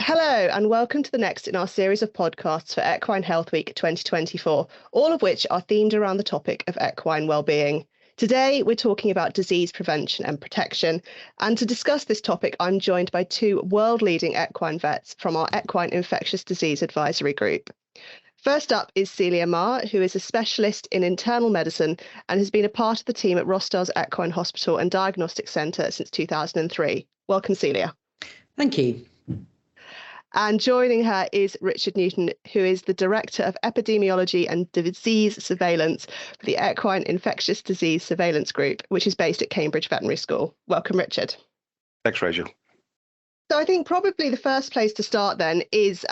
Hello and welcome to the next in our series of podcasts for Equine Health Week 2024, all of which are themed around the topic of equine well-being. Today, we're talking about disease prevention and protection, and to discuss this topic, I'm joined by two world-leading equine vets from our Equine Infectious Disease Advisory Group. First up is Celia Marr, who is a specialist in internal medicine and has been a part of the team at Rossdales Equine Hospital and Diagnostic Centre since 2003. Welcome, Celia. Thank you. And joining her is Richard Newton, who is the Director of Epidemiology and Disease Surveillance for the Equine Infectious Disease Surveillance Group, which is based at Cambridge Veterinary School. Welcome, Richard. Thanks, Rachel. So I think probably the first place to start then is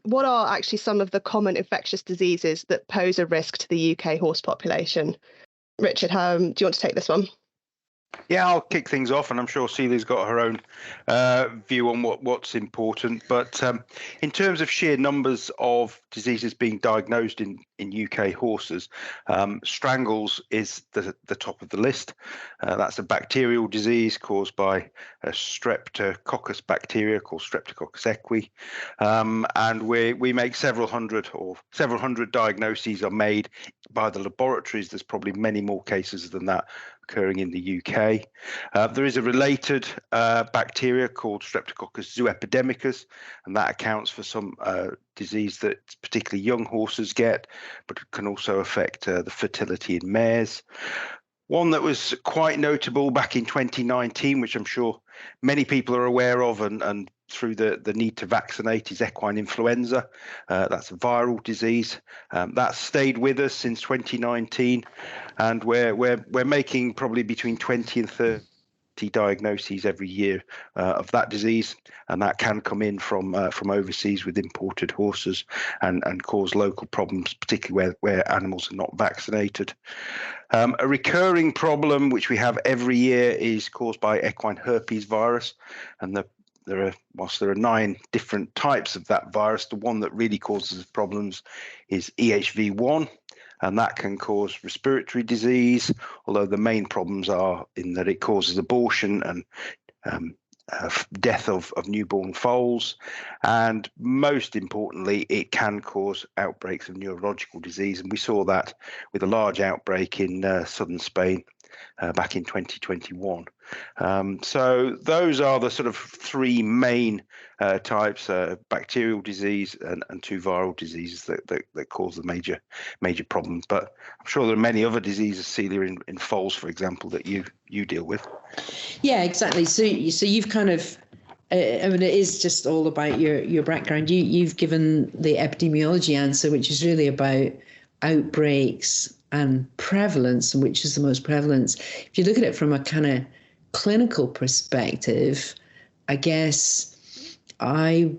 what are actually some of the common infectious diseases that pose a risk to the UK horse population? Richard, do you want to take this one? Yeah, I'll kick things off, and I'm sure Celia's got her own view on what's important. But in terms of sheer numbers of diseases being diagnosed in UK horses, strangles is the top of the list. That's a bacterial disease caused by a streptococcus bacteria called Streptococcus equi, and we make several hundred diagnoses are made by the laboratories. There's probably many more cases than that occurring in the UK. There is a related bacteria called Streptococcus zooepidemicus, and that accounts for some disease that particularly young horses get, but can also affect the fertility in mares. One that was quite notable back in 2019, which I'm sure many people are aware of, and through the need to vaccinate, is equine influenza. That's a viral disease. That's stayed with us since 2019, and we're making probably between 20 and 30 diagnoses every year of that disease, and that can come in from overseas with imported horses and cause local problems, particularly where animals are not vaccinated. A recurring problem which we have every year is caused by equine herpes virus, and whilst there are 9 different types of that virus, the one that really causes problems is EHV1. And that can cause respiratory disease, although the main problems are in that it causes abortion and death of newborn foals. And most importantly, it can cause outbreaks of neurological disease. And we saw that with a large outbreak in southern Spain back in 2021. So those are the sort of 3 main types: bacterial disease and 2 viral diseases that cause the major problems. But I'm sure there are many other diseases, Celia, in foals, for example, that you deal with. Yeah, exactly. So you've kind of, I mean, it is just all about your background. You've given the epidemiology answer, which is really about outbreaks and prevalence, and which is the most prevalence. If you look at it from a kind of clinical perspective, I guess my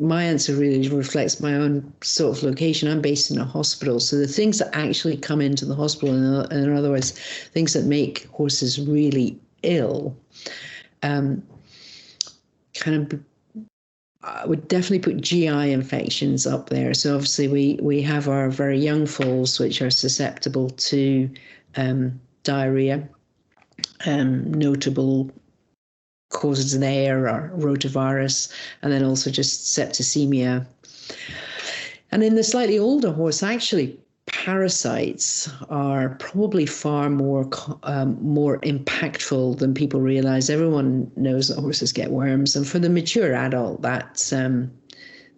answer really reflects my own sort of location. I'm based in a hospital, so the things that actually come into the hospital, in other words, things that make horses really ill, I would definitely put GI infections up there. So obviously we have our very young foals, which are susceptible to diarrhea. Notable causes there are rotavirus, and then also just septicemia. And in the slightly older horse, actually, parasites are probably far more impactful than people realize. Everyone knows that horses get worms, and for the mature adult, that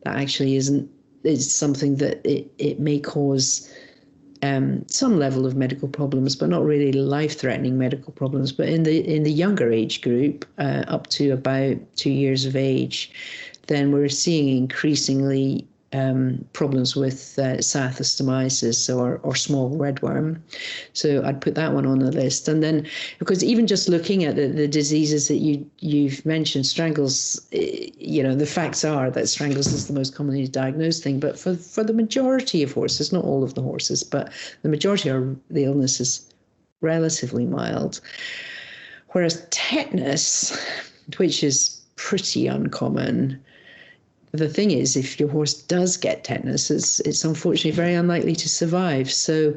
actually is something that it may cause some level of medical problems, but not really life-threatening medical problems. But in the younger age group, up to about 2 years of age, then we're seeing increasingly problems with cyathostomiasis or small redworm. So I'd put that one on the list. And then, because even just looking at the diseases that you've mentioned, strangles, the facts are that strangles is the most commonly diagnosed thing. But for the majority of horses, not all of the horses, but the majority of the illness is relatively mild. Whereas tetanus, which is pretty uncommon, the thing is, if your horse does get tetanus, it's unfortunately very unlikely to survive. So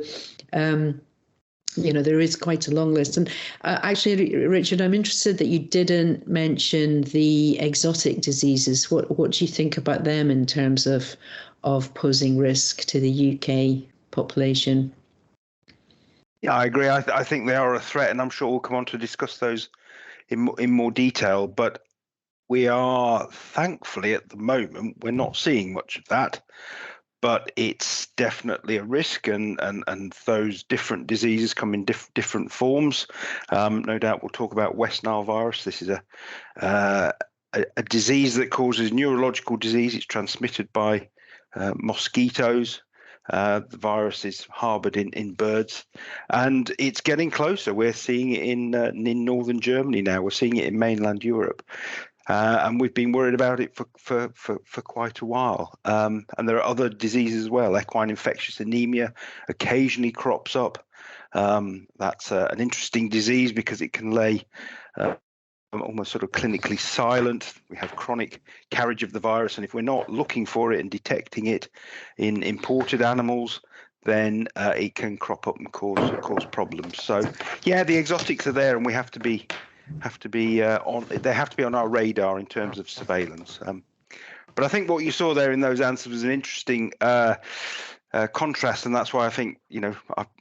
there is quite a long list. And actually, Richard, I'm interested that you didn't mention the exotic diseases. What do you think about them in terms of posing risk to the UK population? Yeah, I agree. I think they are a threat, and I'm sure we'll come on to discuss those in more detail. But we are, thankfully, at the moment, we're not seeing much of that. But it's definitely a risk, and those different diseases come in different forms. No doubt we'll talk about West Nile virus. This is a disease that causes neurological disease. It's transmitted by mosquitoes. The virus is harboured in birds, and it's getting closer. We're seeing it in northern Germany now. We're seeing it in mainland Europe. And we've been worried about it for quite a while. And there are other diseases as well. Equine infectious anemia occasionally crops up. That's an interesting disease because it can lay almost sort of clinically silent. We have chronic carriage of the virus, and if we're not looking for it and detecting it in imported animals, then it can crop up and cause problems. So yeah, the exotics are there, and we have to be on our radar in terms of surveillance. But I think what you saw there in those answers was an interesting contrast, and that's why I think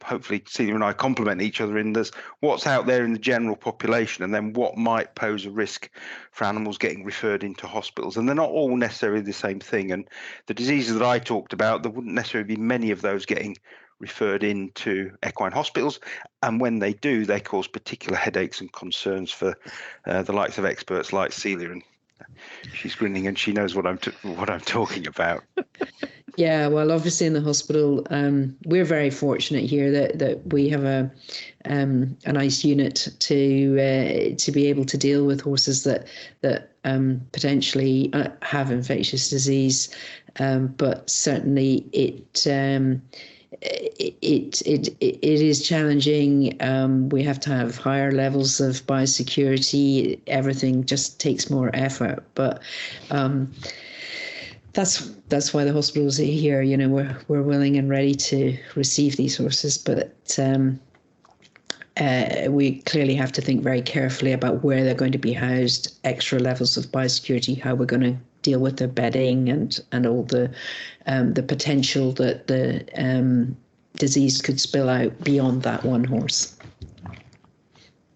hopefully Celia and I complement each other in this: what's out there in the general population, and then what might pose a risk for animals getting referred into hospitals. And they're not all necessarily the same thing. And the diseases that I talked about, there wouldn't necessarily be many of those getting referred into equine hospitals, and when they do, they cause particular headaches and concerns for the likes of experts like Celia, and she's grinning and she knows what I'm talking about. Yeah, well, obviously in the hospital, we're very fortunate here that we have a nice unit to be able to deal with horses that potentially have infectious disease, but certainly it is challenging. We have to have higher levels of biosecurity. Everything just takes more effort, but that's why the hospitals are here. We're willing and ready to receive these horses, but we clearly have to think very carefully about where they're going to be housed, extra levels of biosecurity, how we're going to deal with their bedding and all the potential that the disease could spill out beyond that one horse.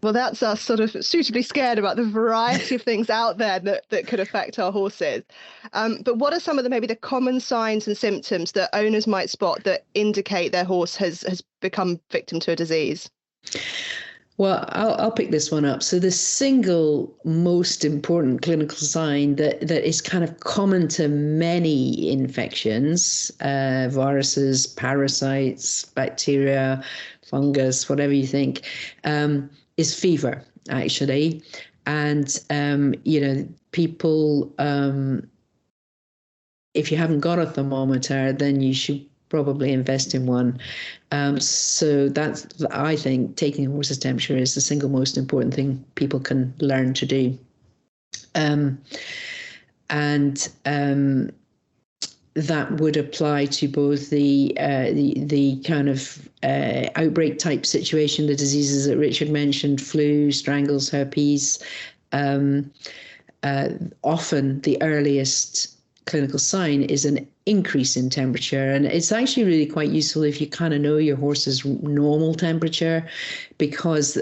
Well, that's us sort of suitably scared about the variety of things out there that could affect our horses. But what are some of maybe the common signs and symptoms that owners might spot that indicate their horse has become victim to a disease? Well, I'll pick this one up. So the single most important clinical sign that is kind of common to many infections, viruses, parasites, bacteria, fungus, whatever you think, is fever, actually. And, people, if you haven't got a thermometer, then you should probably invest in one. So that's, I think, taking a horse's temperature is the single most important thing people can learn to do. That would apply to both the kind of outbreak type situation, the diseases that Richard mentioned, flu, strangles, herpes. Often the earliest clinical sign is an increase in temperature, and it's actually really quite useful if you kind of know your horse's normal temperature, because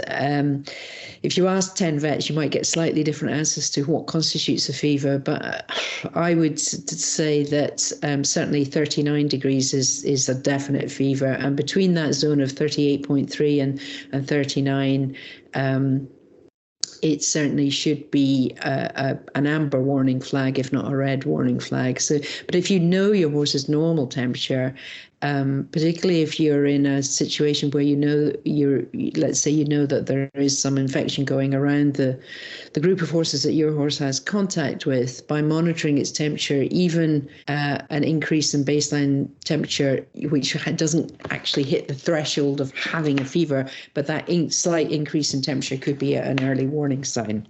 if you ask 10 vets, you might get slightly different answers to what constitutes a fever. But I would say that certainly 39 degrees is a definite fever, and between that zone of 38.3 and 39, it certainly should be an amber warning flag, if not a red warning flag. So, but if you know your horse's normal temperature, particularly if you're in a situation where let's say you know that there is some infection going around the group of horses that your horse has contact with, by monitoring its temperature, even an increase in baseline temperature, which doesn't actually hit the threshold of having a fever, but that slight increase in temperature could be an early warning sign.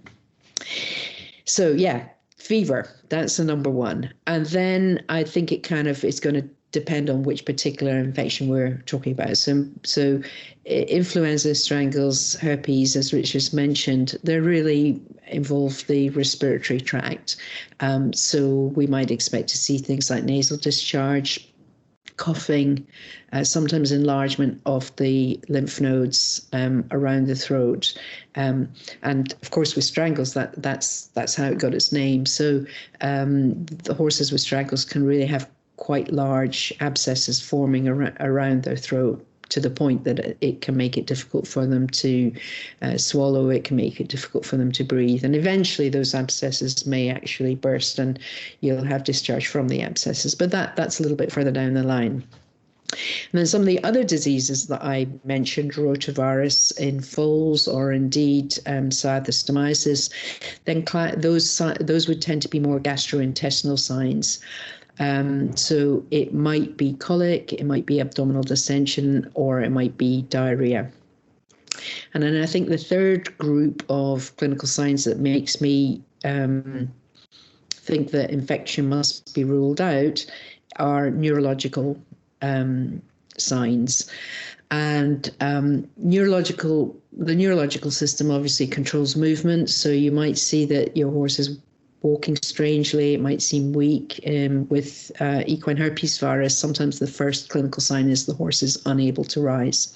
So yeah, fever, that's the number one. And then I think it's going to depend on which particular infection we're talking about. So influenza, strangles, herpes, as Richard's mentioned, they really involve the respiratory tract. So we might expect to see things like nasal discharge, coughing, sometimes enlargement of the lymph nodes around the throat, and of course with strangles, that's how it got its name. So the horses with strangles can really have quite large abscesses forming around their throat, to the point that it can make it difficult for them to swallow, it can make it difficult for them to breathe. And eventually those abscesses may actually burst and you'll have discharge from the abscesses. But that's a little bit further down the line. And then some of the other diseases that I mentioned, rotavirus in foals, or indeed cyathostomiasis, then those would tend to be more gastrointestinal signs. So it might be colic, it might be abdominal distension, or it might be diarrhea. And then I think the third group of clinical signs that makes me think that infection must be ruled out are neurological signs. And the neurological system obviously controls movement. So you might see that your horse is walking strangely, it might seem weak. With equine herpes virus, sometimes the first clinical sign is the horse is unable to rise.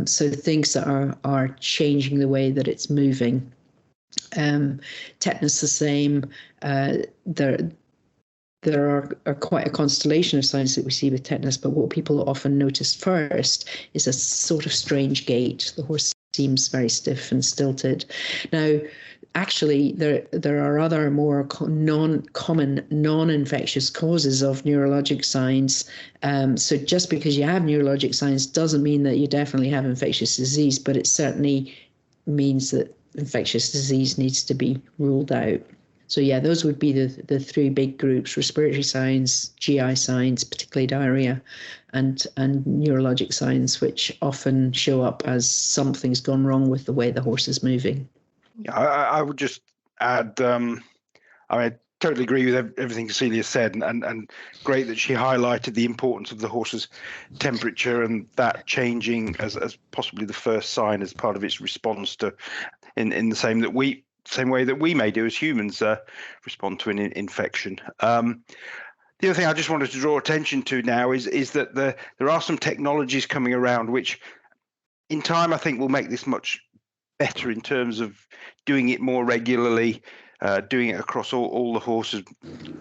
So things that are changing the way that it's moving. Tetanus the same. There are quite a constellation of signs that we see with tetanus, but what people often notice first is a sort of strange gait. The horse seems very stiff and stilted. Now, actually, there are other more common non-infectious causes of neurologic signs. So just because you have neurologic signs doesn't mean that you definitely have infectious disease, but it certainly means that infectious disease needs to be ruled out. So yeah, those would be the three big groups: respiratory signs, GI signs, particularly diarrhea, and neurologic signs, which often show up as something's gone wrong with the way the horse is moving. Yeah, I would just add, I totally agree with everything Celia said, and great that she highlighted the importance of the horse's temperature and that changing as possibly the first sign as part of its response to, in the same way that we may do as humans respond to an infection. The other thing I just wanted to draw attention to now is that there are some technologies coming around which in time I think will make this much better in terms of doing it more regularly, doing it across all the horses.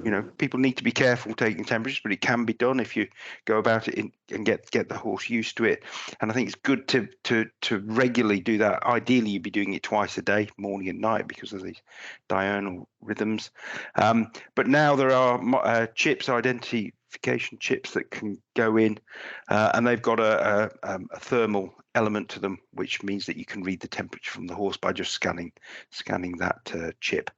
You know, people need to be careful taking temperatures, but it can be done if you go about it and get the horse used to it. And I think it's good to regularly do that. Ideally, you'd be doing it twice a day, morning and night, because of these diurnal rhythms. But now there are chips, identification chips that can go in, and they've got a thermal element to them, which means that you can read the temperature from the horse by just scanning that chip.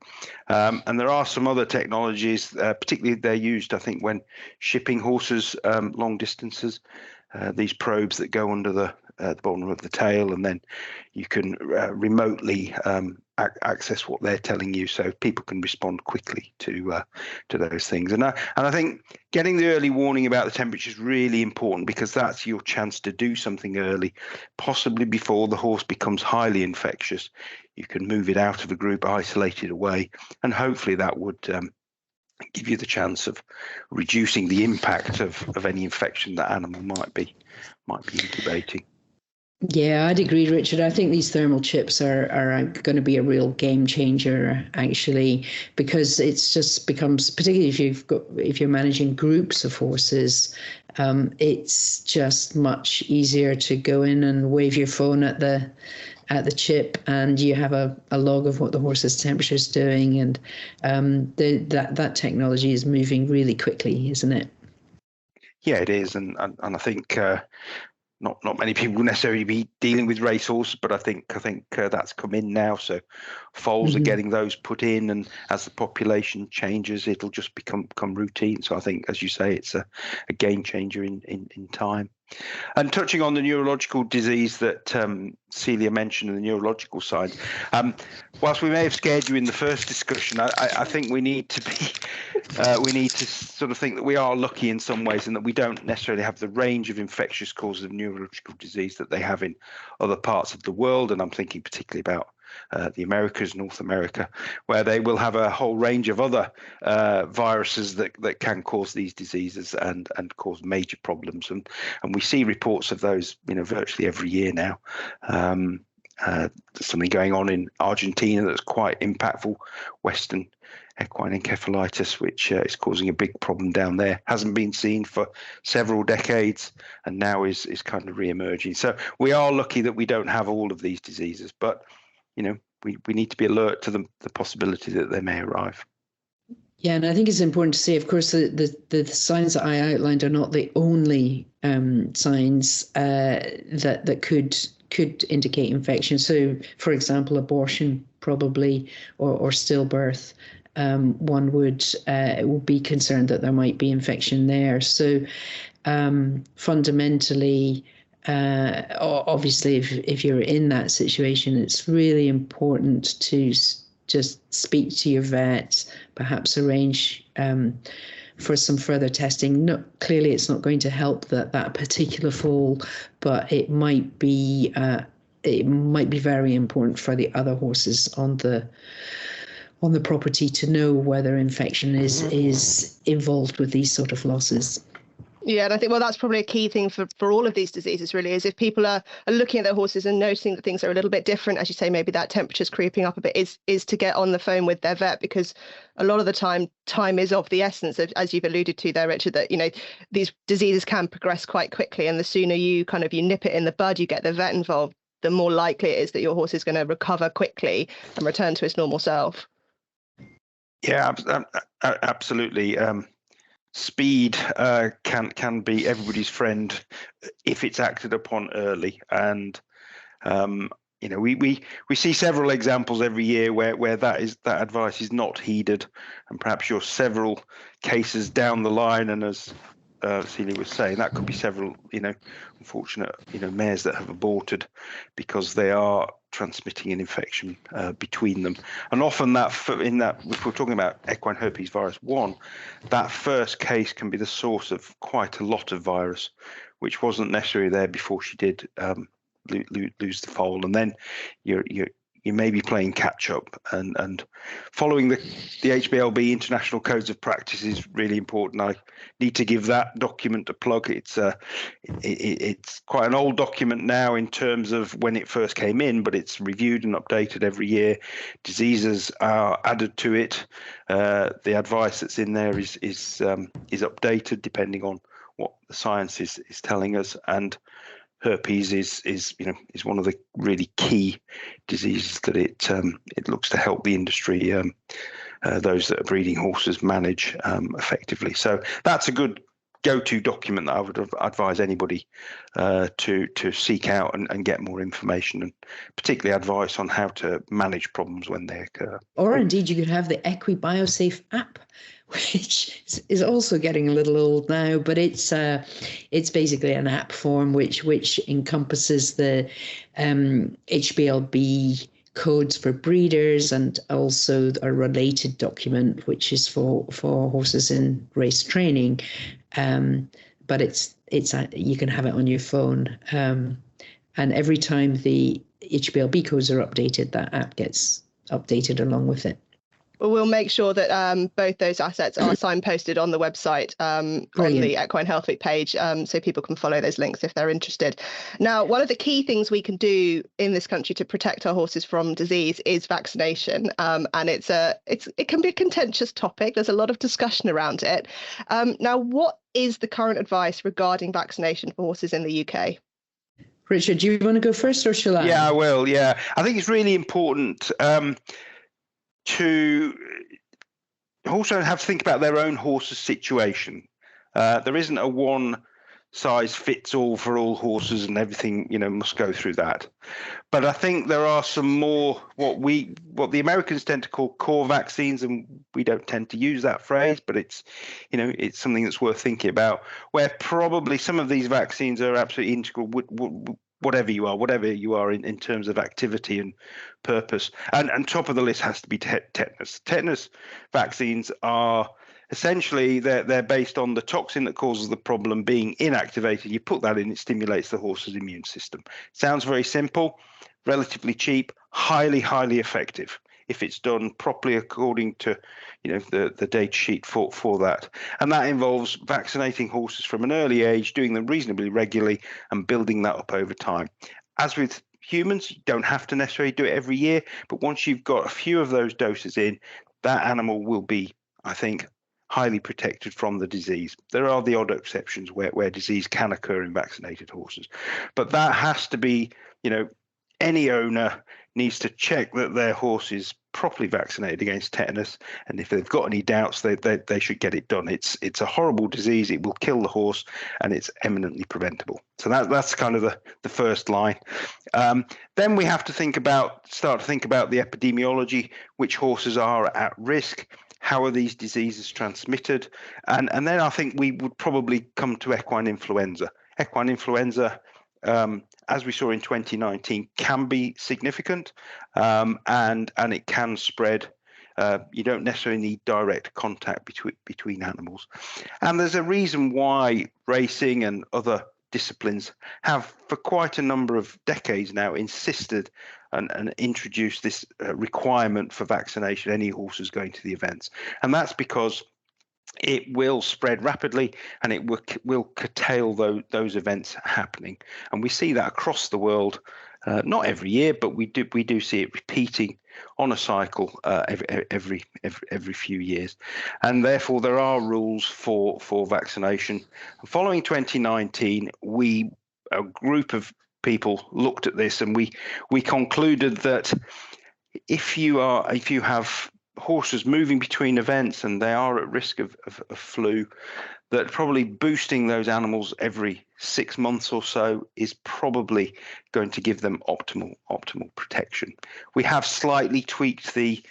And there are some other technologies, particularly they're used, I think, when shipping horses long distances. These probes that go under the bottom of the tail, and then you can remotely access what they're telling you, so people can respond quickly to those things. And I think getting the early warning about the temperature is really important, because that's your chance to do something early, possibly before the horse becomes highly infectious. You can move it out of a group, isolate it away, and hopefully that would give you the chance of reducing the impact of any infection that animal might be incubating. Yeah, I'd agree, Richard. I think these thermal chips are going to be a real game changer, actually, because it's just becomes, particularly if you're managing groups of horses, it's just much easier to go in and wave your phone at the chip, and you have a log of what the horse's temperature is doing, and that technology is moving really quickly, isn't it? Yeah, it is, and I think not many people will necessarily be dealing with racehorses, but I think that's come in now. So foals are getting those put in, and as the population changes, it'll just become routine. So I think, as you say, it's a game changer in time. And touching on the neurological disease that Celia mentioned, and the neurological side, whilst we may have scared you in the first discussion, I think we need to sort of think that we are lucky in some ways, and that we don't necessarily have the range of infectious causes of neurological disease that they have in other parts of the world. And I'm thinking particularly about the Americas, North America, where they will have a whole range of other viruses that can cause these diseases and cause major problems. And we see reports of those, virtually every year now. There's something going on in Argentina that's quite impactful, Western equine encephalitis, which is causing a big problem down there. Hasn't been seen for several decades, and now is kind of re-emerging. So we are lucky that we don't have all of these diseases, but we need to be alert to the possibility that they may arrive. Yeah, and I think it's important to say, of course, the signs that I outlined are not the only signs that could indicate infection. So, for example, abortion probably, or stillbirth. One would be concerned that there might be infection there. So, fundamentally, obviously, if you're in that situation, it's really important to just speak to your vet, perhaps arrange for some further testing. No, clearly, it's not going to help that particular foal, but it might be very important for the other horses on the property to know whether infection is involved with these sort of losses. Yeah, and I think, that's probably a key thing for all of these diseases, really, is if people are looking at their horses and noticing that things are a little bit different, as you say, maybe that temperature's creeping up a bit, is to get on the phone with their vet, because a lot of the time is of the essence, as you've alluded to there, Richard, that, these diseases can progress quite quickly, and the sooner you nip it in the bud, you get the vet involved, the more likely it is that your horse is going to recover quickly and return to its normal self. Yeah, absolutely. Speed can be everybody's friend if it's acted upon early, and we see several examples every year where that advice is not heeded, and perhaps you're several cases down the line, and as Celia was saying, that could be several unfortunate mares that have aborted because they are transmitting an infection between them. And often if we're talking about equine herpes virus 1, that first case can be the source of quite a lot of virus, which wasn't necessarily there before she did lose the foal. And then you may be playing catch up, and following the HBLB international codes of practice is really important. I need to give that document a plug. It's quite an old document now in terms of when it first came in, but it's reviewed and updated every year. Diseases are added to it. The advice that's in there is updated depending on what the science is telling us, and herpes is one of the really key diseases that it looks to help the industry, those that are breeding horses, manage effectively. So that's a good go-to document that I would advise anybody to seek out and get more information, and particularly advice on how to manage problems when they occur. Or indeed, you could have the EquiBiosafe app, which is also getting a little old now, but it's basically an app form which encompasses the HBLB codes for breeders, and also a related document which is for horses in race training. But you can have it on your phone, and every time the HBLB codes are updated, that app gets updated along with it. Well, we'll make sure that both those assets are signposted on the website, on the Equine Health Week page, so people can follow those links if they're interested. Now, one of the key things we can do in this country to protect our horses from disease is vaccination, and it can be a contentious topic. There's a lot of discussion around it. Now, what is the current advice regarding vaccination for horses in the UK? Richard, do you want to go first, or shall I? Yeah, I will. Yeah, I think it's really important to also have to think about their own horse's situation. There isn't a one size fits all for all horses and everything, must go through that. But I think there are some more what the Americans tend to call core vaccines, and we don't tend to use that phrase, but it's something that's worth thinking about, where probably some of these vaccines are absolutely integral, whatever you are in terms of activity and purpose. And top of the list has to be tetanus. Tetanus vaccines are essentially they're based on the toxin that causes the problem being inactivated. You put that in, it stimulates the horse's immune system. Sounds very simple, relatively cheap, highly effective if it's done properly according to the data sheet for that. And that involves vaccinating horses from an early age, doing them reasonably regularly, and building that up over time. As with humans, you don't have to necessarily do it every year, but once you've got a few of those doses in, that animal will be, I think, highly protected from the disease. There are the odd exceptions where disease can occur in vaccinated horses, but that has to be, any owner needs to check that their horse is properly vaccinated against tetanus, and if they've got any doubts, they should get it done. It's a horrible disease. It will kill the horse, and it's eminently preventable. So that's kind of the first line. Then we have to start to think about the epidemiology, which horses are at risk. How are these diseases transmitted? And then I think we would probably come to equine influenza. Equine influenza, as we saw in 2019, can be significant, and it can spread. You don't necessarily need direct contact between animals. And there's a reason why racing and other disciplines have, for quite a number of decades now, insisted and introduced this requirement for vaccination, any horses going to the events. And that's because it will spread rapidly, and it will curtail those events happening. And we see that across the world, not every year, but we do see it repeating on a cycle every few years. And therefore, there are rules for vaccination. Following 2019, a group of people looked at this, and we concluded that if you have horses moving between events and they are at risk of flu, that probably boosting those animals every 6 months or so is probably going to give them optimal protection. We have slightly tweaked the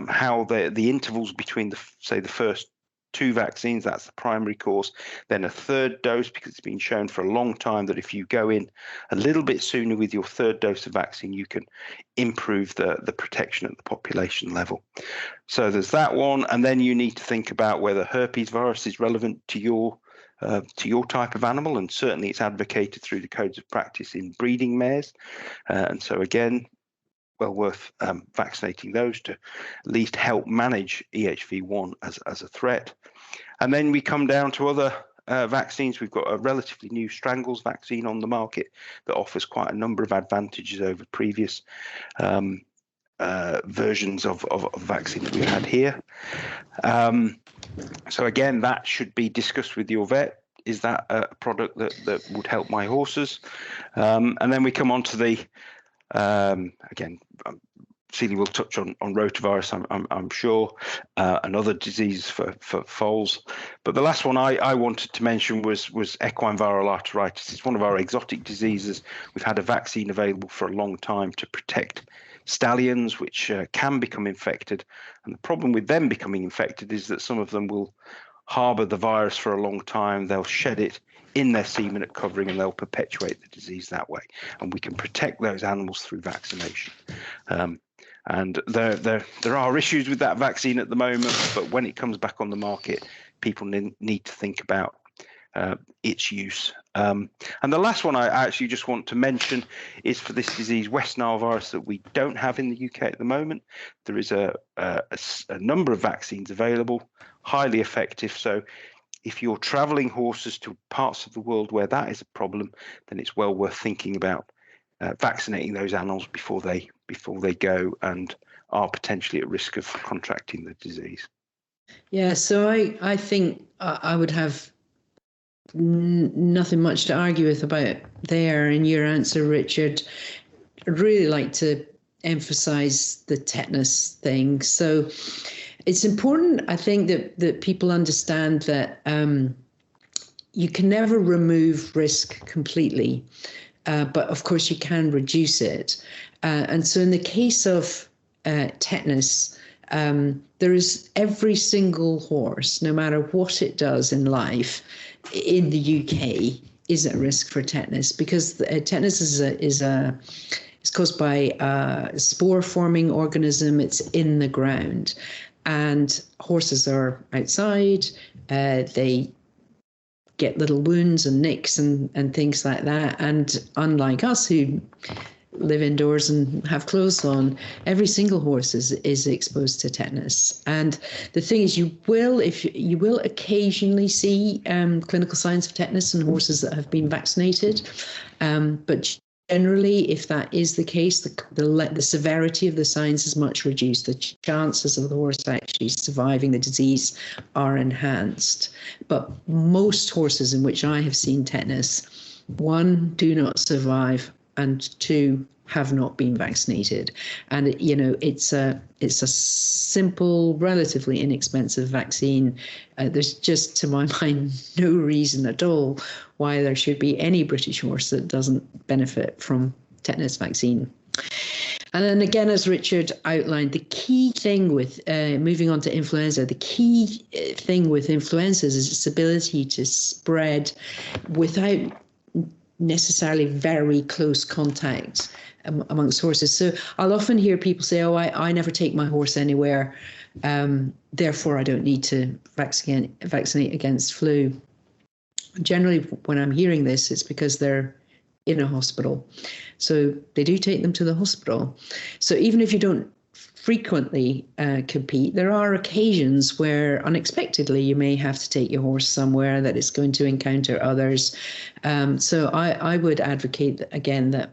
how the intervals between the first 2 vaccines, that's the primary course, then a third dose, because it's been shown for a long time that if you go in a little bit sooner with your third dose of vaccine, you can improve the protection at the population level. So there's that one, and then you need to think about whether herpes virus is relevant to your type of animal, and certainly it's advocated through the codes of practice in breeding mares, and so again, well worth vaccinating those to at least help manage EHV1 as a threat. And then we come down to other vaccines. We've got a relatively new strangles vaccine on the market that offers quite a number of advantages over previous versions of vaccines we've had here. So again, that should be discussed with your vet. Is that a product that would help my horses? And then we come on to the again, Celia will touch on rotavirus, I'm sure, and other diseases for foals. But the last one I wanted to mention was equine viral arteritis. It's one of our exotic diseases. We've had a vaccine available for a long time to protect stallions, which can become infected. And the problem with them becoming infected is that some of them will harbour the virus for a long time. They'll shed it in their semen at covering, and they'll perpetuate the disease that way. And we can protect those animals through vaccination. And there are issues with that vaccine at the moment, but when it comes back on the market, people need to think about its use. And the last one I actually just want to mention is for this disease, West Nile virus, that we don't have in the UK at the moment. There is a number of vaccines available, highly effective. So if you're traveling horses to parts of the world where that is a problem, then it's well worth thinking about vaccinating those animals before they go and are potentially at risk of contracting the disease. Yeah, so I think I would have nothing much to argue with about there in your answer, Richard. I'd really like to emphasize the tetanus thing. So it's important, I think, that people understand that, you can never remove risk completely, but of course you can reduce it. And so in the case of tetanus, there is every single horse, no matter what it does in life, in the UK, is at risk for tetanus, because tetanus it's caused by a spore-forming organism. It's in the ground, and horses are outside. They get little wounds and nicks and things like that. And unlike us, who live indoors and have clothes on, every single horse is exposed to tetanus. And the thing is, you will occasionally see clinical signs of tetanus in horses that have been vaccinated, but generally, if that is the case, the severity of the signs is much reduced. The chances of the horse actually surviving the disease are enhanced. But most horses in which I have seen tetanus, 1, do not survive, and 2, have not been vaccinated. And it's a simple, relatively inexpensive vaccine. There's just, to my mind, no reason at all why there should be any British horse that doesn't benefit from tetanus vaccine. And then again, as Richard outlined, the key thing with moving on to influenza, the key thing with influenza is its ability to spread without necessarily very close contact amongst horses. So I'll often hear people say, oh, I never take my horse anywhere, therefore I don't need to vaccinate against flu. Generally, when I'm hearing this, it's because they're in a hospital. So they do take them to the hospital. So even if you don't frequently compete, there are occasions where unexpectedly you may have to take your horse somewhere that is going to encounter others. So I would advocate again that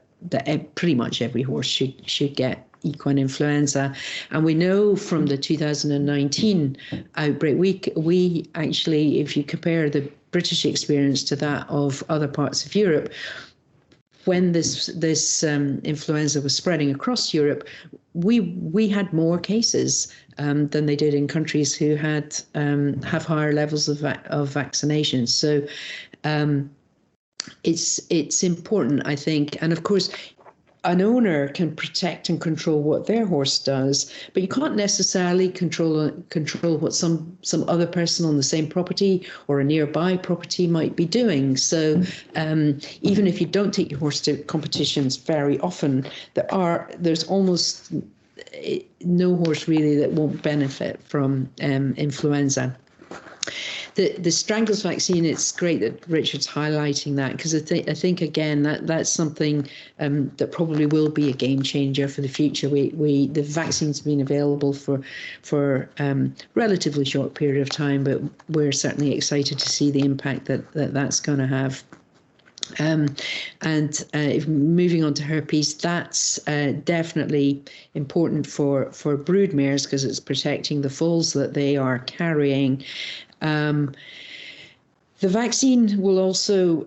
pretty much every horse should get equine influenza. And we know from the 2019 outbreak, we actually, if you compare the British experience to that of other parts of Europe, when this influenza was spreading across Europe, we had more cases than they did in countries who have higher levels of vaccination. So it's important, I think. And of course, an owner can protect and control what their horse does, but you can't necessarily control what some other person on the same property or a nearby property might be doing. So even if you don't take your horse to competitions very often, there's almost no horse really that won't benefit from influenza. The strangles vaccine, it's great that Richard's highlighting that, because I think again that's something that probably will be a game changer for the future. The vaccine's been available for relatively short period of time, but we're certainly excited to see the impact that's going to have. If moving on to herpes, that's definitely important for brood mares, because it's protecting the foals that they are carrying. The vaccine will also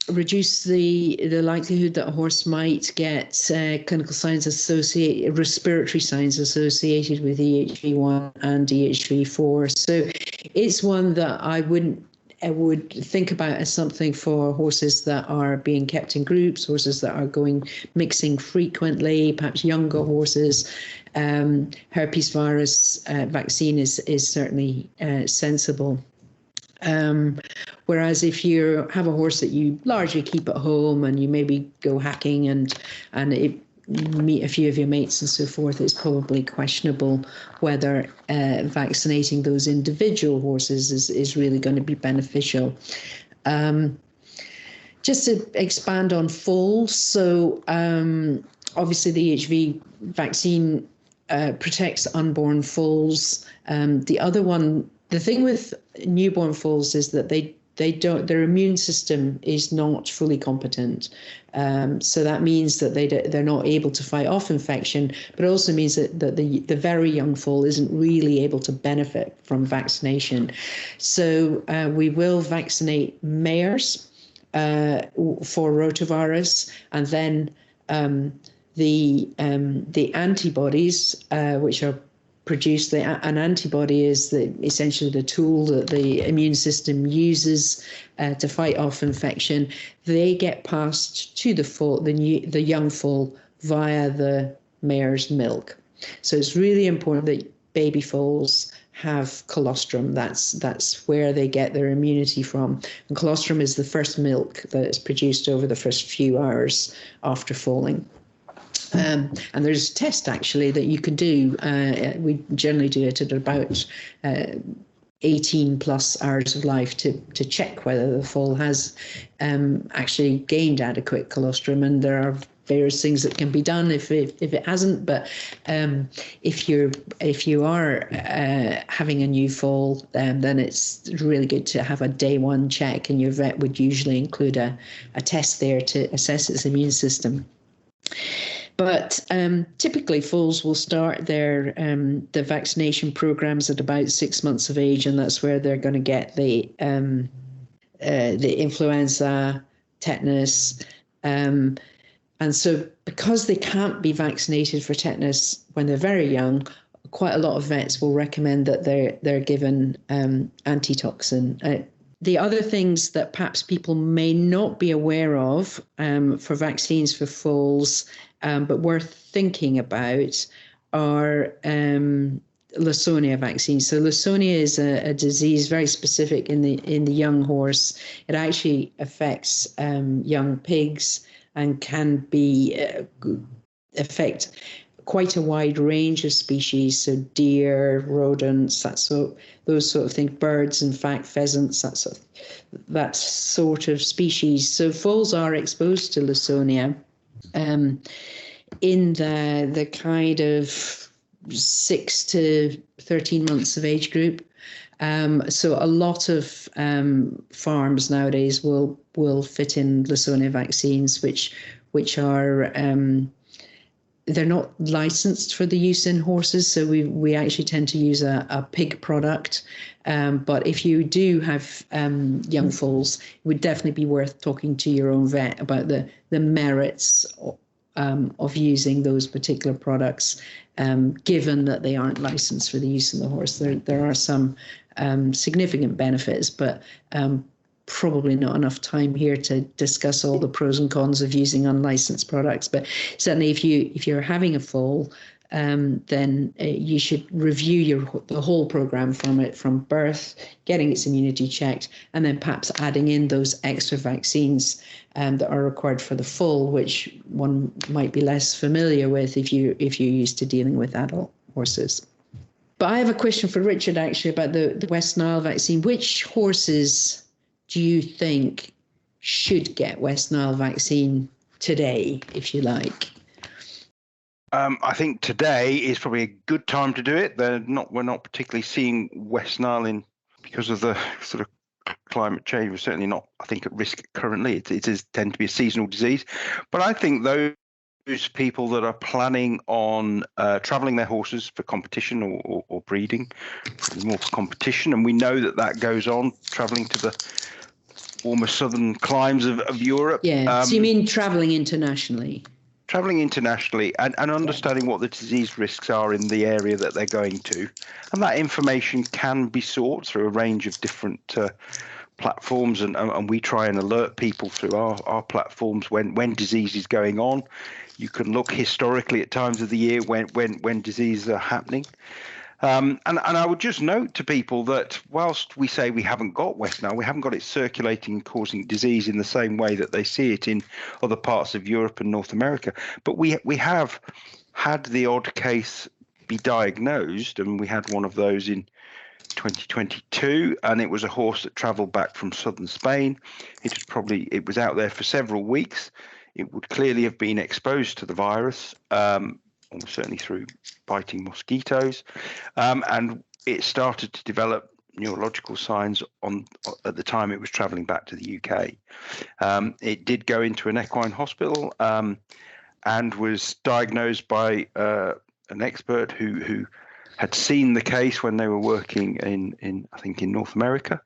reduce the likelihood that a horse might get clinical signs respiratory signs associated with EHV1 and EHV4. So it's one that I would think about as something for horses that are being kept in groups, horses that are mixing frequently, perhaps younger horses. Herpes virus vaccine is certainly sensible. Whereas if you have a horse that you largely keep at home and you maybe go hacking and meet a few of your mates and so forth, it's probably questionable whether vaccinating those individual horses is really going to be beneficial. Just to expand on foals, so obviously the EHV vaccine protects unborn foals. The thing with newborn foals is that their immune system is not fully competent. So that means that they're not able to fight off infection, but it also means that the very young foal isn't really able to benefit from vaccination. So we will vaccinate mares for rotavirus, and then the antibodies, which are produce an antibody is essentially the tool that the immune system uses to fight off infection. They get passed to the young foal via the mare's milk. So it's really important that baby foals have colostrum. That's where they get their immunity from. And colostrum is the first milk that is produced over the first few hours after foaling. And there's a test actually that you can do. We generally do it at about 18 plus hours of life to check whether the foal has actually gained adequate colostrum. And there are various things that can be done if it hasn't. But if you are having a new foal, then it's really good to have a day one check, and your vet would usually include a test there to assess its immune system. But typically, foals will start the vaccination programs at about 6 months of age, and that's where they're going to get the influenza, tetanus, and so because they can't be vaccinated for tetanus when they're very young, quite a lot of vets will recommend that they're given antitoxin. The other things that perhaps people may not be aware of for vaccines for foals, but worth thinking about, are Lawsonia vaccines. So Lawsonia is a disease very specific in the young horse. It actually affects young pigs and can affect quite a wide range of species, so deer, rodents, those sort of things, birds, in fact, pheasants, that sort of species. So foals are exposed to Lawsonia in the kind of 6 to 13 months of age group. So a lot of farms nowadays will fit in Lawsonia vaccines, which are they're not licensed for the use in horses, so we actually tend to use a pig product. But if you do have young foals, it would definitely be worth talking to your own vet about the merits of using those particular products, given that they aren't licensed for the use in the horse. There are some significant benefits, but probably not enough time here to discuss all the pros and cons of using unlicensed products. But certainly if you're having a foal, then you should review the whole program from birth, getting its immunity checked, and then perhaps adding in those extra vaccines that are required for the foal, which one might be less familiar with if you're used to dealing with adult horses. But I have a question for Richard actually about the West Nile vaccine. Which horses do you think should get West Nile vaccine today, if you like? I think today is probably a good time to do it. We're not particularly seeing West Nile because of the sort of climate change. We're certainly not, I think, at risk currently. It does tend to be a seasonal disease. But I think those people that are planning on travelling their horses for competition or breeding, more for competition, and we know that goes on, travelling to the warmer southern climes of Europe. Yeah, so you mean travelling internationally? Travelling internationally and understanding what the disease risks are in the area that they're going to. And that information can be sought through a range of different platforms, and we try and alert people through our platforms when disease is going on. You can look historically at times of the year when diseases are happening. And I would just note to people that whilst we say we haven't got West Nile, we haven't got it circulating and causing disease in the same way that they see it in other parts of Europe and North America. But we have had the odd case be diagnosed, and we had one of those in 2022, and it was a horse that travelled back from southern Spain. It was out there for several weeks. It would clearly have been exposed to the virus, almost certainly through biting mosquitoes, and it started to develop neurological signs at the time it was travelling back to the UK. It did go into an equine hospital and was diagnosed by an expert who had seen the case when they were working in I think in North America,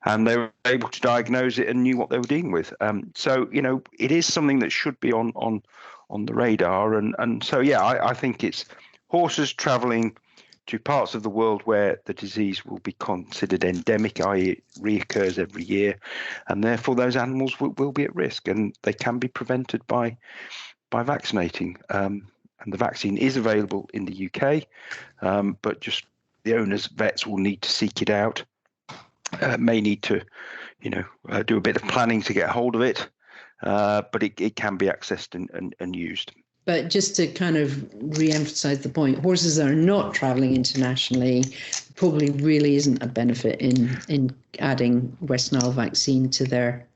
and they were able to diagnose it and knew what they were dealing with. So it is something that should be on the radar, and so I think it's horses travelling to parts of the world where the disease will be considered endemic, i.e. it reoccurs every year, and therefore those animals will be at risk, and they can be prevented by vaccinating. And the vaccine is available in the UK, but just the owners, vets, will need to seek it out. May need to, do a bit of planning to get hold of it, but it can be accessed and used. But just to kind of re-emphasize the point, horses that are not traveling internationally probably really isn't a benefit in adding West Nile vaccine to their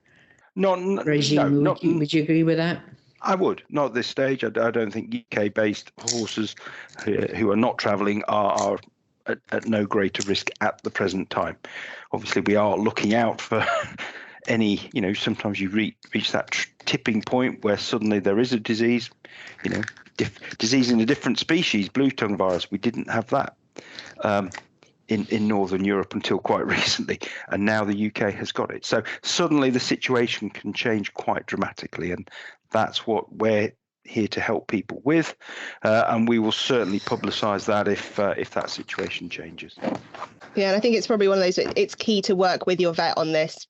regime. Would you agree with that? I would. Not at this stage. I don't think UK-based horses who are not traveling are at no greater risk at the present time. Obviously, we are looking out for any, sometimes you reach that tipping point where suddenly there is a disease, disease in a different species, blue tongue virus. We didn't have that in Northern Europe until quite recently, and now the UK has got it. So suddenly the situation can change quite dramatically, and that's what we're here to help people with, and we will certainly publicise that if that situation changes. Yeah, and I think it's probably one of those. It's key to work with your vet on this.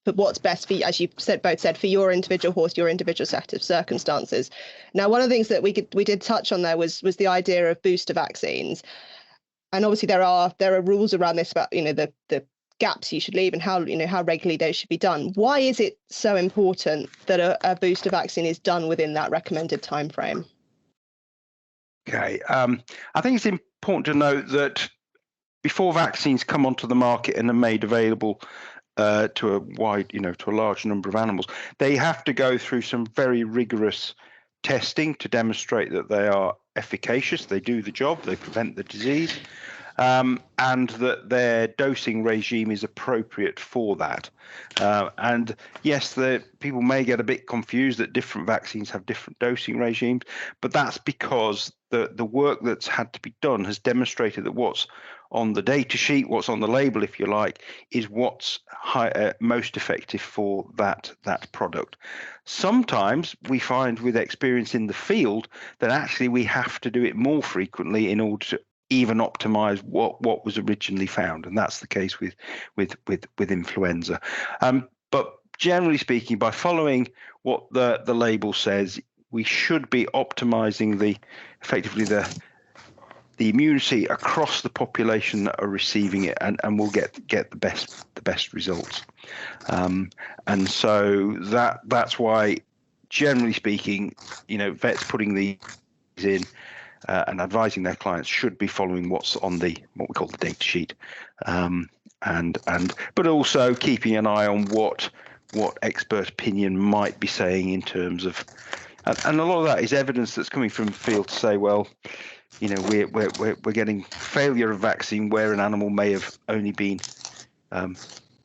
But what's best for you, as you both said, for your individual horse, your individual set of circumstances. Now, one of the things that we did touch on there was the idea of booster vaccines, and obviously there are rules around this about the gaps you should leave and how regularly those should be done. Why is it so important that a booster vaccine is done within that recommended time frame? Okay, I think it's important to note that before vaccines come onto the market and are made available to a large number of animals, they have to go through some very rigorous testing to demonstrate that they are efficacious, they do the job, they prevent the disease, and that their dosing regime is appropriate for that. And yes, people may get a bit confused that different vaccines have different dosing regimes, but that's because the work that's had to be done has demonstrated that what's on the data sheet, what's on the label, if you like, is what's most effective for that product. Sometimes we find with experience in the field that actually we have to do it more frequently in order to even optimize what was originally found, and that's the case with influenza. But generally speaking, by following what the label says, we should be optimizing effectively the immunity across the population that are receiving it, and we'll get the best results. And so that's why, generally speaking, vets putting these in and advising their clients should be following what's on what we call the data sheet, but also keeping an eye on what expert opinion might be saying in terms of, and a lot of that is evidence that's coming from the field to say, well, we're getting failure of vaccine where an animal may have only been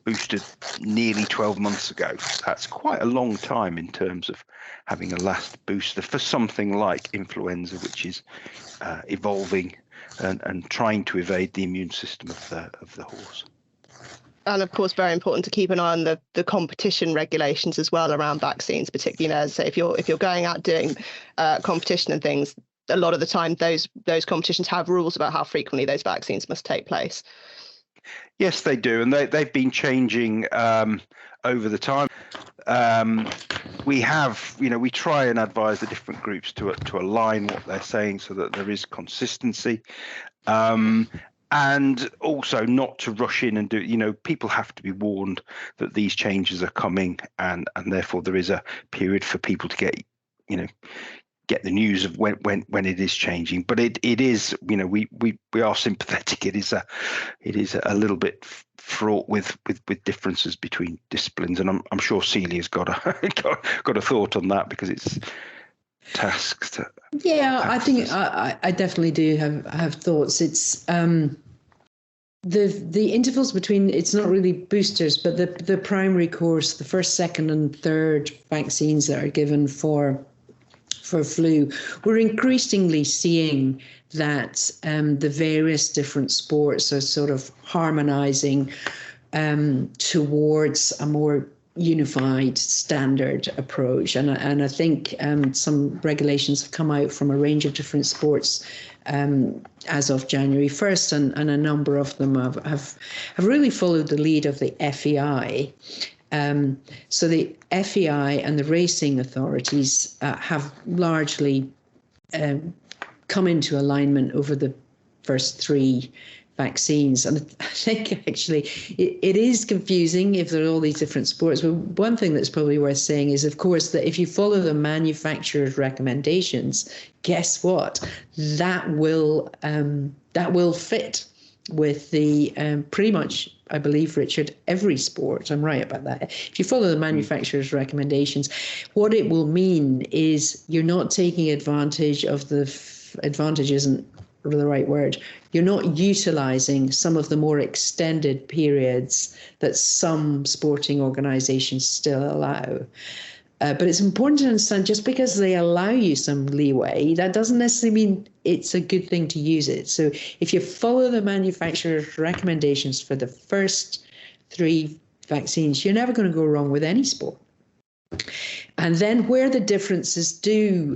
boosted nearly 12 months ago. That's quite a long time in terms of having a last booster for something like influenza, which is evolving and trying to evade the immune system of the horse. And of course, very important to keep an eye on the competition regulations as well around vaccines, particularly as say if you're going out doing competition and things. A lot of the time, those competitions have rules about how frequently those vaccines must take place. Yes, they do, and they've been changing over the time. We try and advise the different groups to align what they're saying so that there is consistency, and also not to rush in and do. People have to be warned that these changes are coming, and therefore there is a period for people to get the news of when it is changing. But it is, we are sympathetic. It is a little bit fraught with differences between disciplines, and I'm sure Celia's got a thought on that, because it's tasks. I think I definitely do have thoughts. It's the intervals between, it's not really boosters, but the primary course, the first, second, and third vaccines that are given for flu, we're increasingly seeing that the various different sports are sort of harmonizing towards a more unified standard approach. And I think some regulations have come out from a range of different sports as of January 1st, and a number of them have really followed the lead of the FEI. So the FEI and the racing authorities have largely come into alignment over the first three vaccines. And I think actually it is confusing if there are all these different sports. But one thing that's probably worth saying is, of course, that if you follow the manufacturer's recommendations, guess what? That will fit with the pretty much, I believe, Richard, every sport. I'm right about that. If you follow the manufacturer's recommendations, what it will mean is you're not taking advantage of advantage isn't the right word. You're not utilising some of the more extended periods that some sporting organisations still allow. But it's important to understand, just because they allow you some leeway, that doesn't necessarily mean it's a good thing to use it. So if you follow the manufacturer's recommendations for the first three vaccines, you're never going to go wrong with any sport. And then where the differences do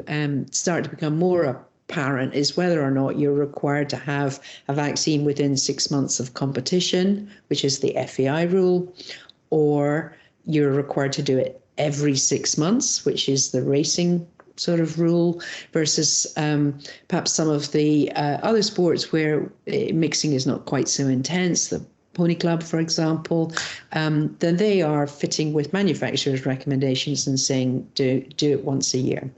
start to become more apparent is whether or not you're required to have a vaccine within 6 months of competition, which is the FEI rule, or you're required to do it every 6 months, which is the racing sort of rule, versus perhaps some of the other sports where mixing is not quite so intense, the Pony Club, for example, then they are fitting with manufacturers' recommendations and saying do it once a year.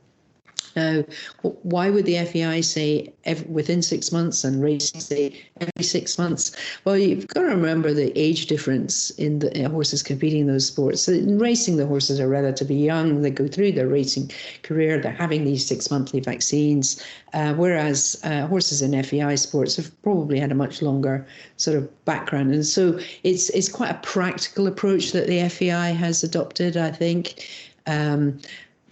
Now, why would the FEI say within 6 months and racing say every 6 months? Well, you've got to remember the age difference in the horses competing in those sports. So in racing, the horses are relatively young. They go through their racing career. They're having these 6-monthly vaccines, whereas horses in FEI sports have probably had a much longer sort of background. And so it's quite a practical approach that the FEI has adopted, I think.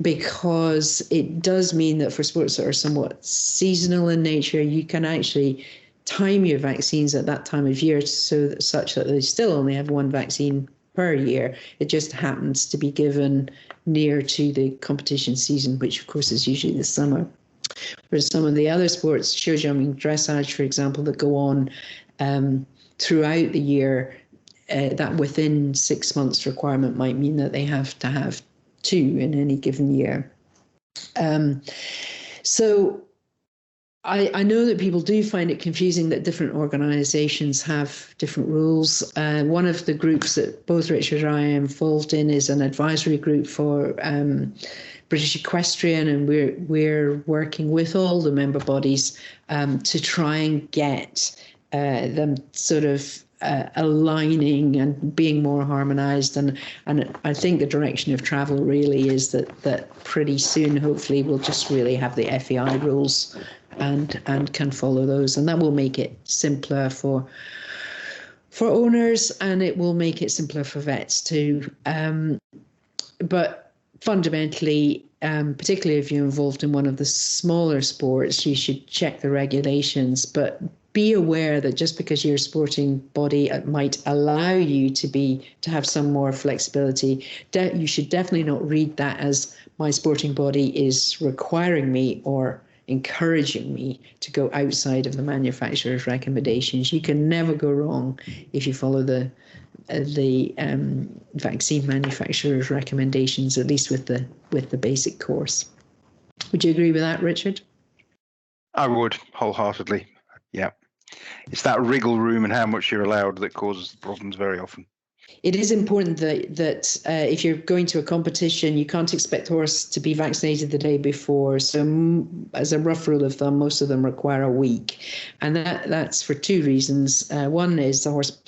Because it does mean that for sports that are somewhat seasonal in nature, you can actually time your vaccines at that time of year such that they still only have one vaccine per year. It just happens to be given near to the competition season, which of course is usually the summer. Whereas some of the other sports, show jumping, dressage, for example, that go on throughout the year, that within 6 months requirement might mean that they have to have 2 in any given year. So I know that people do find it confusing that different organisations have different rules. One of the groups that both Richard and I are involved in is an advisory group for British Equestrian, and we're working with all the member bodies to try and get them sort of aligning and being more harmonised, and I think the direction of travel really is that pretty soon, hopefully, we'll just really have the FEI rules and can follow those, and that will make it simpler for owners, and it will make it simpler for vets too. But fundamentally, particularly if you're involved in one of the smaller sports, you should check the regulations, but be aware that just because your sporting body might allow you to have some more flexibility, you should definitely not read that as my sporting body is requiring me or encouraging me to go outside of the manufacturer's recommendations. You can never go wrong if you follow the vaccine manufacturer's recommendations, at least with the basic course. Would you agree with that, Richard? I would, wholeheartedly. Yeah. It's that wriggle room and how much you're allowed that causes problems very often. It is important that if you're going to a competition, you can't expect the horse to be vaccinated the day before. So as a rough rule of thumb, most of them require a week. And that's for 2 reasons. One is the horse,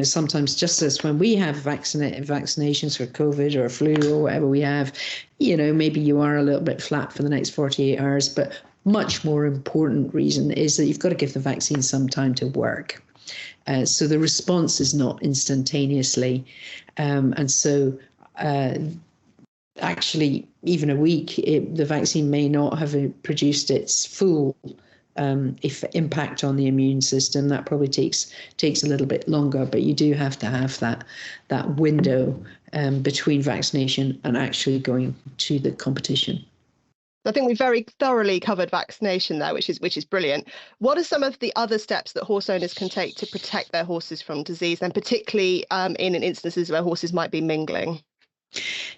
sometimes just as when we have vaccinations for COVID or flu or whatever we have, maybe you are a little bit flat for the next 48 hours. But much more important reason is that you've got to give the vaccine some time to work. So the response is not instantaneously. And so actually, even a week, the vaccine may not have produced its full impact on the immune system. That probably takes a little bit longer, but you do have to have that window between vaccination and actually going to the competition. I think we very thoroughly covered vaccination there, which is brilliant. What are some of the other steps that horse owners can take to protect their horses from disease, and particularly in instances where horses might be mingling?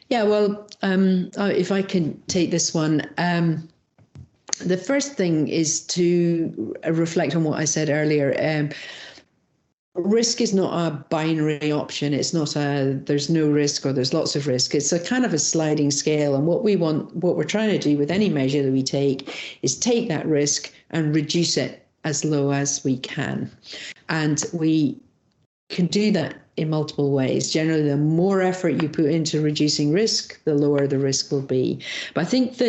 Yeah, well, if I can take this one, the first thing is to reflect on what I said earlier. Risk is not a binary option. It's not there's no risk or there's lots of risk. It's a kind of a sliding scale. And what we're trying to do with any measure that we take is take that risk and reduce it as low as we can. And we can do that in multiple ways. Generally, the more effort you put into reducing risk, the lower the risk will be. But I think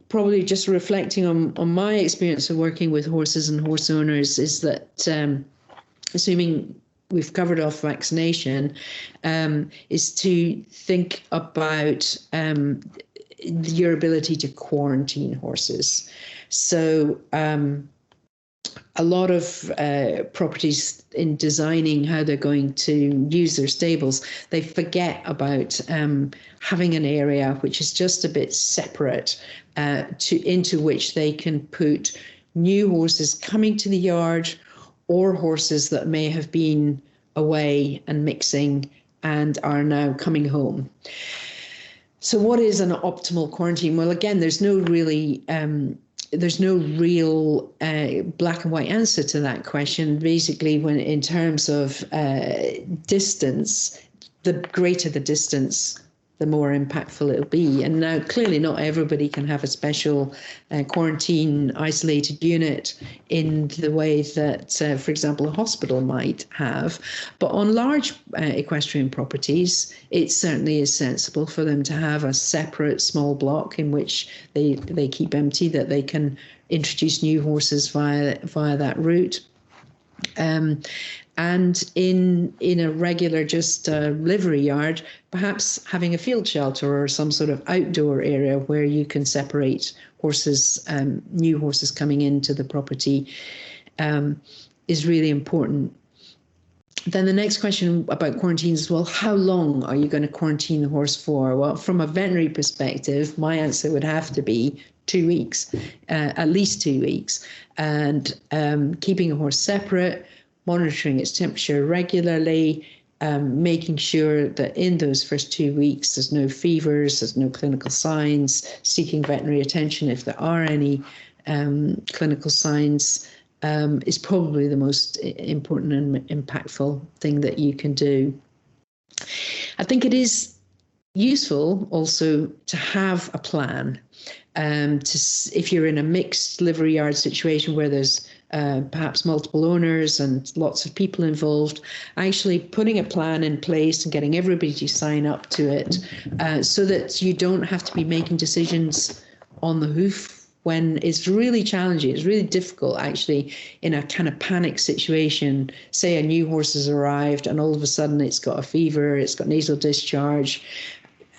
probably just reflecting on my experience of working with horses and horse owners is that assuming we've covered off vaccination, is to think about your ability to quarantine horses. So a lot of properties in designing how they're going to use their stables, they forget about having an area which is just a bit separate into which they can put new horses coming to the yard or horses that may have been away and mixing and are now coming home. So what is an optimal quarantine? Well, again, there's no real black and white answer to that question. Basically, when in terms of distance, the greater the distance, the more impactful it'll be. And now, clearly, not everybody can have a special quarantine isolated unit in the way that, for example, a hospital might have. But on large equestrian properties, it certainly is sensible for them to have a separate small block in which they keep empty, that they can introduce new horses via that route. And in a regular just livery yard, perhaps having a field shelter or some sort of outdoor area where you can separate horses, new horses coming into the property is really important. Then the next question about quarantines is, well, how long are you going to quarantine the horse for? Well, from a veterinary perspective, my answer would have to be 2 weeks, at least 2 weeks, and keeping a horse separate, monitoring its temperature regularly, making sure that in those first 2 weeks there's no fevers, there's no clinical signs, seeking veterinary attention if there are any clinical signs, is probably the most important and impactful thing that you can do. I think it is useful also to have a plan. If you're in a mixed livery yard situation where there's perhaps multiple owners and lots of people involved, actually putting a plan in place and getting everybody to sign up to it so that you don't have to be making decisions on the hoof when it's really challenging. It's really difficult, actually, in a kind of panic situation. Say a new horse has arrived and all of a sudden it's got a fever, it's got nasal discharge.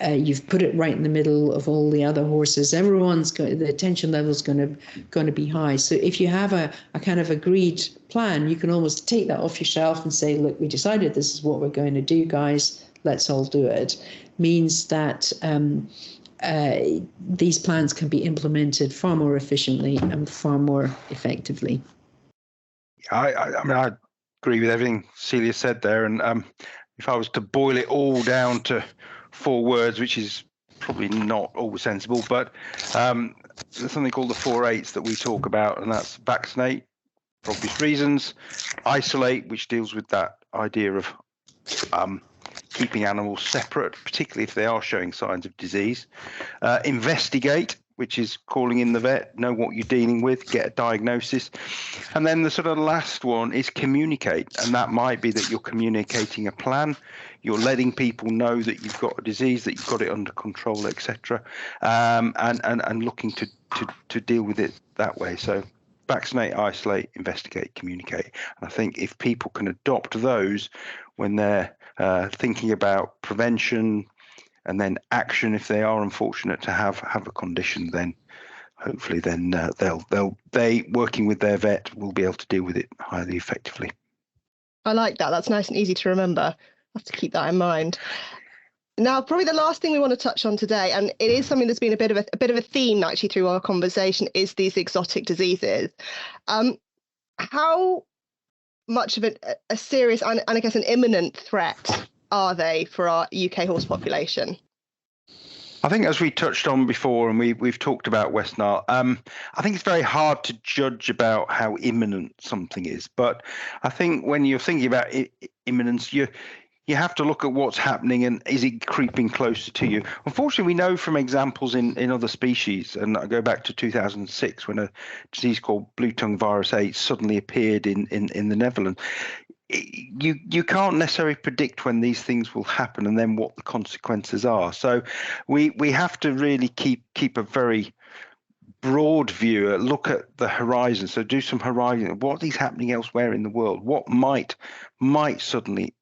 You've put it right in the middle of all the other horses. The attention level is going to be high. So if you have a kind of agreed plan, you can almost take that off your shelf and say, look, we decided this is what we're going to do, guys. Let's all do it. Means that these plans can be implemented far more efficiently and far more effectively. I mean, I agree with everything Celia said there. And if I was to boil it all down to 4 words, which is probably not always sensible, but there's something called the 4 8s that we talk about, and that's vaccinate for obvious reasons, isolate, which deals with that idea of keeping animals separate, particularly if they are showing signs of disease, investigate, which is calling in the vet, know what you're dealing with, get a diagnosis. And then the sort of last one is communicate. And that might be that you're communicating a plan, you're letting people know that you've got a disease, that you've got it under control, etc., and looking to deal with it that way. So vaccinate, isolate, investigate, communicate. And I think if people can adopt those when they're thinking about prevention, and then action if they are unfortunate to have a condition, then hopefully then they working with their vet will be able to deal with it highly effectively. I like that. That's nice and easy to remember. I have to keep that in mind. Now, probably the last thing we want to touch on today, and it is something that's been a bit of a theme actually through our conversation, is these exotic diseases. How much of a serious and I guess an imminent threat are they for our UK horse population? I think, as we touched on before, and we've talked about West Nile, I think it's very hard to judge about how imminent something is. But I think when you're thinking about imminence, you have to look at what's happening and is it creeping closer to you. Unfortunately, we know from examples in other species, and I go back to 2006 when a disease called blue tongue virus 8 suddenly appeared in the Netherlands. You can't necessarily predict when these things will happen and then what the consequences are. So we have to really keep a very broad view, look at the horizon. So do some horizon. What is happening elsewhere in the world? What might suddenly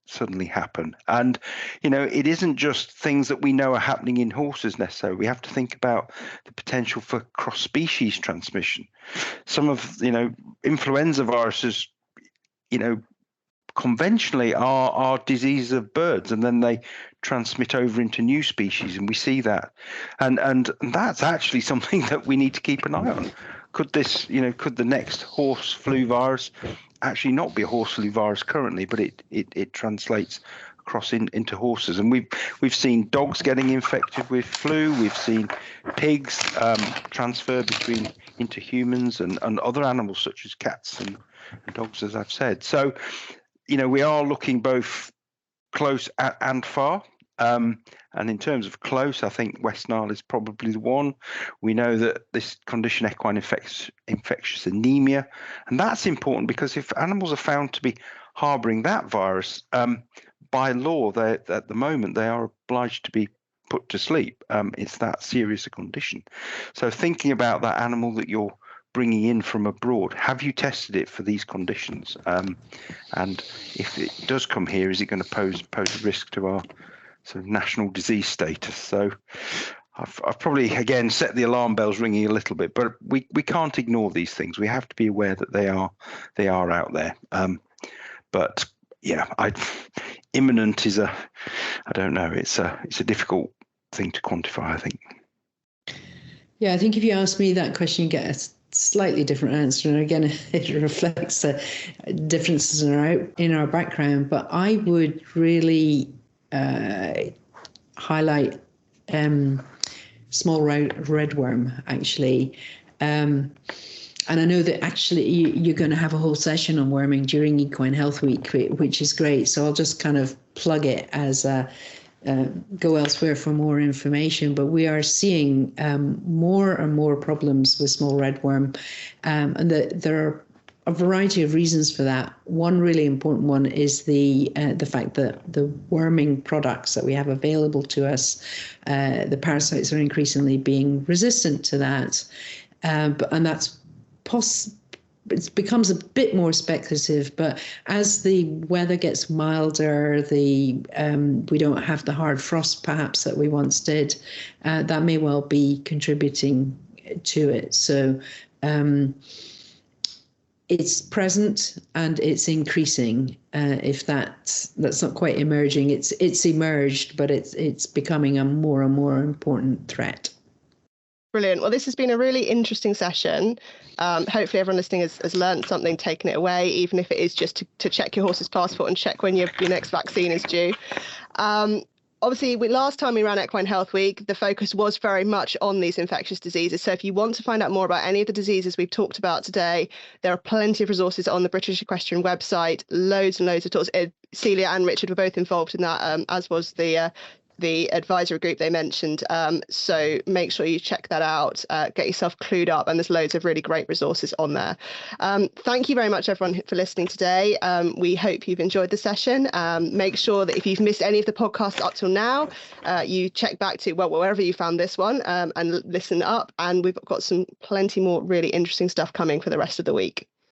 happen? And it isn't just things that we know are happening in horses necessarily. We have to think about the potential for cross-species transmission. Some of influenza viruses, conventionally are diseases of birds, and then they transmit over into new species, and we see that, and that's actually something that we need to keep an eye on. Could the next horse flu virus actually not be a horse flu virus currently, but it translates across into horses? And we've seen dogs getting infected with flu. We've seen pigs transfer into humans and other animals such as cats and dogs, as I've said. So we are looking both close and far. And in terms of close, I think West Nile is probably the one. We know that this condition, equine infectious anemia, and that's important because if animals are found to be harbouring that virus, by law, at the moment, they are obliged to be put to sleep. It's that serious a condition. So thinking about that animal that you're bringing in from abroad, have you tested it for these conditions? And if it does come here, is it going to pose a risk to our sort of national disease status? So I've probably again set the alarm bells ringing a little bit, but we can't ignore these things. We have to be aware that they are out there. But yeah, imminent is I don't know. It's a difficult thing to quantify, I think. Yeah, I think if you ask me that question, you get a slightly different answer, and again, it reflects differences in our background. But I would really highlight small redworm, actually. And I know that actually you're going to have a whole session on worming during Equine Health Week, which is great. So I'll just kind of plug it as go elsewhere for more information. But we are seeing more and more problems with small redworm, and there are a variety of reasons for that. One really important one is the fact that the worming products that we have available to us, the parasites are increasingly being resistant to that, and that's it becomes a bit more speculative. But as the weather gets milder, we don't have the hard frost perhaps that we once did. That may well be contributing to it. So it's present and it's increasing. If that's not quite emerging, it's emerged, but it's becoming a more and more important threat. Brilliant. Well, this has been a really interesting session. Hopefully everyone listening has learned something, taken it away, even if it is just to check your horse's passport and check when your next vaccine is due. Obviously, last time we ran Equine Health Week, the focus was very much on these infectious diseases. So if you want to find out more about any of the diseases we've talked about today, there are plenty of resources on the British Equestrian website, loads and loads of talks. Celia and Richard were both involved in that, as was the advisory group they mentioned. So make sure you check that out, get yourself clued up, and there's loads of really great resources on there. Thank you very much, everyone, for listening today. We hope you've enjoyed the session. Make sure that if you've missed any of the podcasts up till now, you check back to, wherever you found this one, and listen up. And we've got plenty more really interesting stuff coming for the rest of the week.